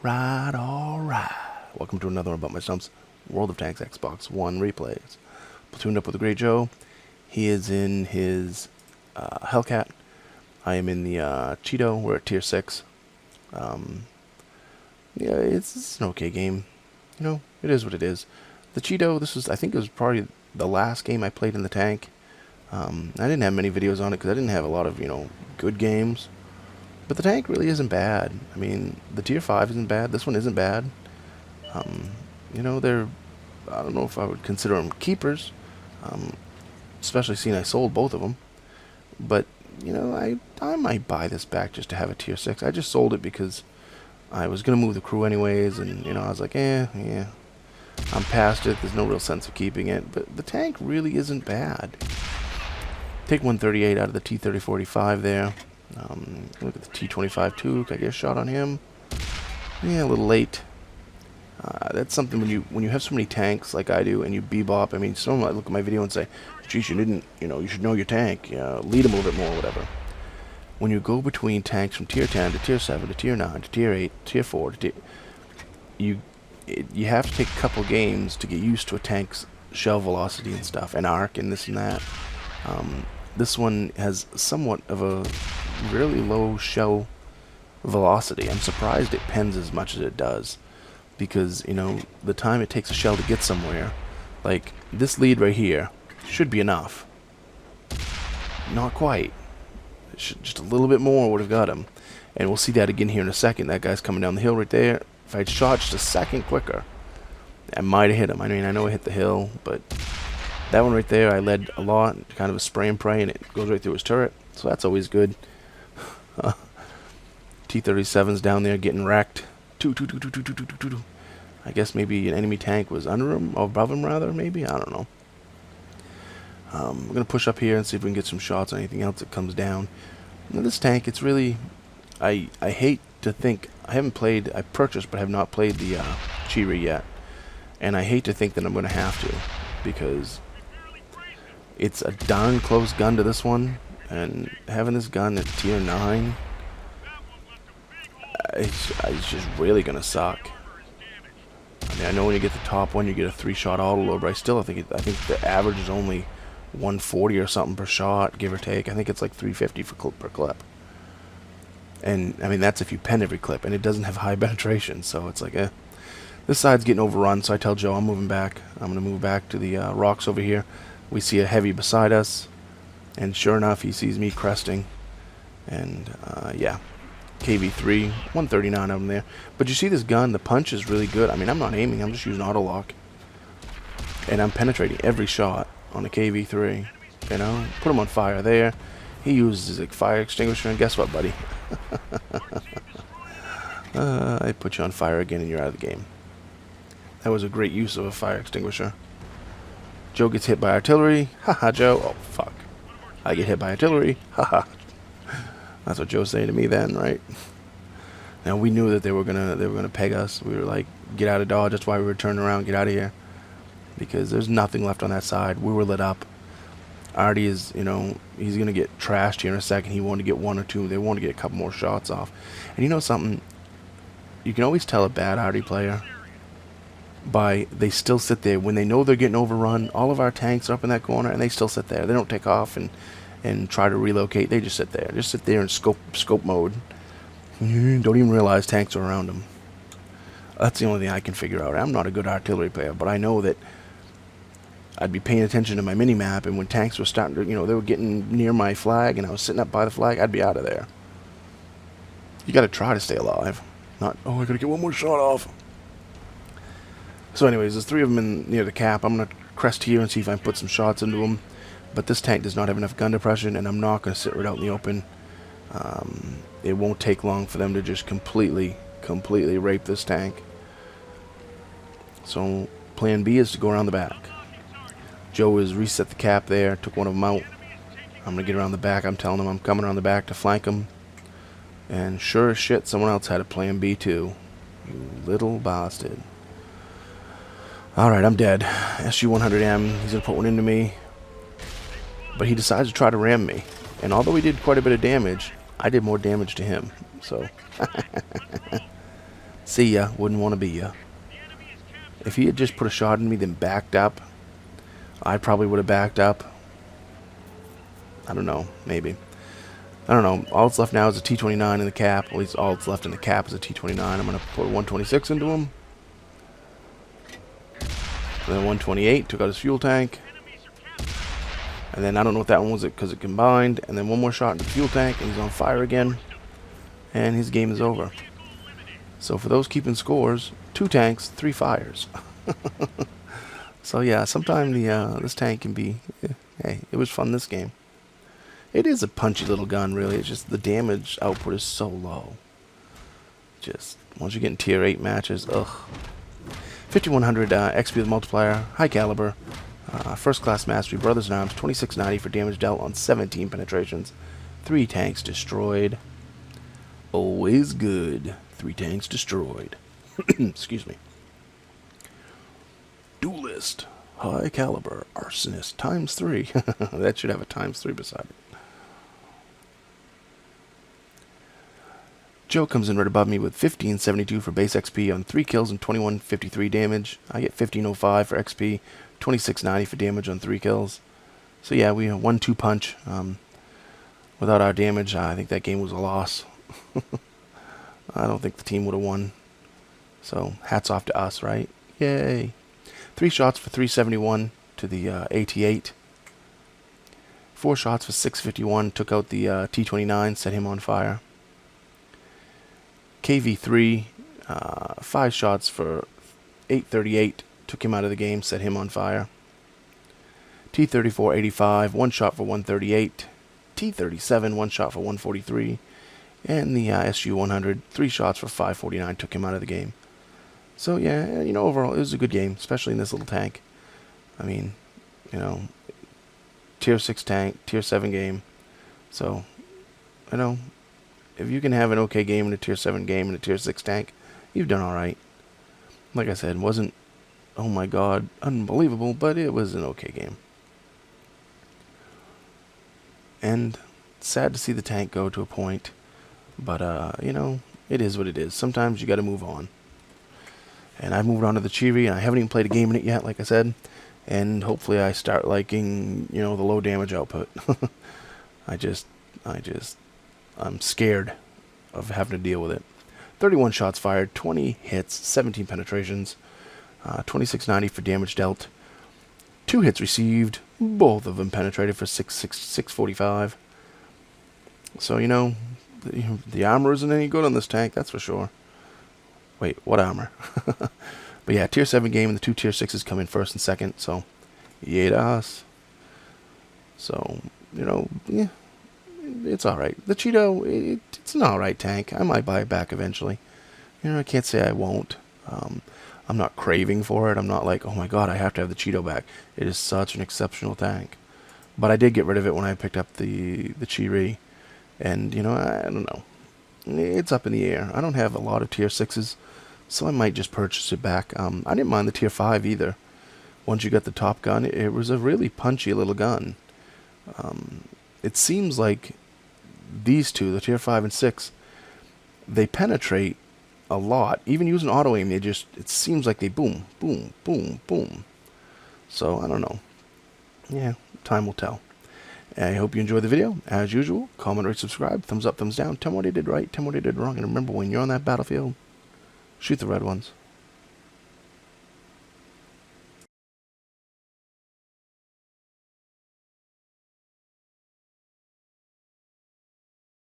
Alright. Welcome to another one about my Stump's World of Tanks Xbox One replays. Platooned up with the Great Joe. He is in his Hellcat. I am in the Cheeto. We're at tier 6. Yeah, it's an okay game. You know, it is what it is. The Cheeto, I think it was probably the last game I played in the tank. I didn't have many videos on it because I didn't have a lot of, good games. But the tank really isn't bad. I mean, the tier 5 isn't bad. This one isn't bad. They're, I don't know if I would consider them keepers. Especially seeing I sold both of them. But, I might buy this back just to have a tier 6. I just sold it because I was going to move the crew anyways. And, I was like, yeah, I'm past it. There's no real sense of keeping it. But the tank really isn't bad. Take 138 out of the T-3045 there. Look at the T-25 Took. I get a shot on him. Yeah, a little late. That's something when you have so many tanks like I do, and you bebop. I mean, someone might look at my video and say, "Geez, you didn't. You should know your tank. Lead them a little bit more, whatever." When you go between tanks from tier 10 to tier 7 to tier 9 to tier 8, tier 4 to you have to take a couple games to get used to a tank's shell velocity and stuff, and arc and this and that. This one has somewhat of a really low shell velocity. I'm surprised it pens as much as it does, because the time it takes a shell to get somewhere, like this lead right here, should be enough. Not quite. Just a little bit more would have got him, and we'll see that again here in a second. That guy's coming down the hill right there. If I'd shot just a second quicker, I might have hit him. I mean, I know I hit the hill, but that one right there, I led a lot, kind of a spray and pray, and it goes right through his turret, so that's always good. T-37's down there getting wrecked. I guess maybe an enemy tank was under him, or above him rather, maybe? I don't know. We're going to push up here and see if we can get some shots on anything else that comes down. Now, this tank, it's really, I hate to think, I purchased but have not played the Chiri yet. And I hate to think that I'm going to have to, because it's a darn close gun to this one, and having this gun at tier 9, it's just really gonna suck. I mean, I know when you get the top one, you get a 3-shot auto load, but I think the average is only 140 or something per shot, give or take. I think it's like 350 per clip. And I mean, that's if you pen every clip, and it doesn't have high penetration, so it's like, This side's getting overrun, so I tell Joe I'm moving back. I'm gonna move back to the rocks over here. We see a heavy beside us, and sure enough, he sees me cresting, and yeah. KV3, 139 of them there. But you see this gun, the punch is really good. I mean, I'm not aiming, I'm just using auto lock. And I'm penetrating every shot on the KV3. Put him on fire there. He uses his fire extinguisher, and guess what, buddy? I put you on fire again and you're out of the game. That was a great use of a fire extinguisher. Joe gets hit by artillery. Haha, Joe. Oh, fuck. I get hit by artillery. Haha. That's what Joe's saying to me then, right? Now, we knew that they were gonna peg us. We were like, get out of Dodge. That's why we were turning around, get out of here. Because there's nothing left on that side. We were lit up. Artie is, he's gonna get trashed here in a second. He wanted to get 1 or 2. They wanted to get a couple more shots off. And you know something? You can always tell a bad Artie player by they still sit there. When they know they're getting overrun, all of our tanks are up in that corner, and they still sit there. They don't take off and try to relocate. They just sit there. Just sit there in scope mode. Don't even realize tanks are around them. That's the only thing I can figure out. I'm not a good artillery player, but I know that I'd be paying attention to my mini-map, and when tanks were starting to, they were getting near my flag, and I was sitting up by the flag, I'd be out of there. You gotta try to stay alive. Not, oh, I gotta get one more shot off. So anyways, there's 3 of them near the cap. I'm gonna crest here and see if I can put some shots into them. But this tank does not have enough gun depression, and I'm not going to sit right out in the open. It won't take long for them to just completely rape this tank. So plan B is to go around the back. Joe has reset the cap there, took one of them out. I'm going to get around the back. I'm telling him I'm coming around the back to flank him. And sure as shit, someone else had a plan B too. You little bastard. Alright, I'm dead. SU-100M, he's going to put one into me. But he decides to try to ram me. And although he did quite a bit of damage, I did more damage to him. So See ya, wouldn't want to be ya. If he had just put a shot in me, then backed up, I probably would have backed up. I don't know, maybe. I don't know. All that's left now is a T-29 in the cap. At least all that's left in the cap is a T-29. I'm going to put a 126 into him. And then 128, took out his fuel tank. And then I don't know what that one was because it combined. And then one more shot into the fuel tank, and he's on fire again. And his game is over. So for those keeping scores, 2 tanks, 3 fires. So yeah, sometimes this tank can be... hey, it was fun this game. It is a punchy little gun, really. It's just the damage output is so low. Just, once you get in tier 8 matches, ugh. 5100 XP with multiplier, high caliber, first class mastery, brothers in arms, 2690 for damage dealt on 17 penetrations, 3 tanks destroyed. Always good. 3 tanks destroyed. Excuse me. Duelist, high caliber, arsonist, ×3. That should have a ×3 beside it. Joe comes in right above me with 1572 for base XP on 3 kills and 2153 damage. I get 1505 for XP, 2690 for damage on 3 kills. So yeah, we have 1-2 punch. Without our damage, I think that game was a loss. I don't think the team would have won. So hats off to us, right? Yay! 3 shots for 371 to the AT-8. 4 shots for 651, took out the T-29, set him on fire. KV-3, 5 shots for 838, took him out of the game, set him on fire. T-34, 85, 1 shot for 138. T-37, 1 shot for 143. And the SU-100, 3 shots for 549, took him out of the game. So yeah, you know, overall it was a good game, especially in this little tank. I mean, you know, tier 6 tank, tier 7 game. So, you know, if you can have an okay game in a tier 7 game in a tier 6 tank, you've done alright. Like I said, wasn't, oh my god, unbelievable, but it was an okay game. And sad to see the tank go to a point, but, you know, it is what it is. Sometimes you gotta move on. And I've moved on to the Cheery, and I haven't even played a game in it yet, like I said. And hopefully I start liking, you know, the low damage output. I'm scared of having to deal with it. 31 shots fired, 20 hits, 17 penetrations, 2690 for damage dealt. 2 hits received, both of them penetrated for 645. So, you know, the armor isn't any good on this tank, that's for sure. Wait, what armor? But yeah, tier 7 game, and the 2 tier 6s come in first and second, so yay to us. So, you know, yeah, it's alright. The Cheeto, it's an alright tank. I might buy it back eventually. You know, I can't say I won't. I'm not craving for it. I'm not like, oh my god, I have to have the Cheeto back. It is such an exceptional tank. But I did get rid of it when I picked up the Cheery. And, you know, I don't know. It's up in the air. I don't have a lot of tier 6s, so I might just purchase it back. I didn't mind the tier 5 either. Once you got the top gun, it was a really punchy little gun. It seems like these two, the tier 5 and 6, they penetrate a lot. Even using auto aim, it seems like they boom, boom, boom, boom. So, I don't know. Yeah, time will tell. I hope you enjoyed the video. As usual, comment, rate, subscribe, thumbs up, thumbs down. Tell me what I did right, tell me what I did wrong. And remember, when you're on that battlefield, shoot the red ones.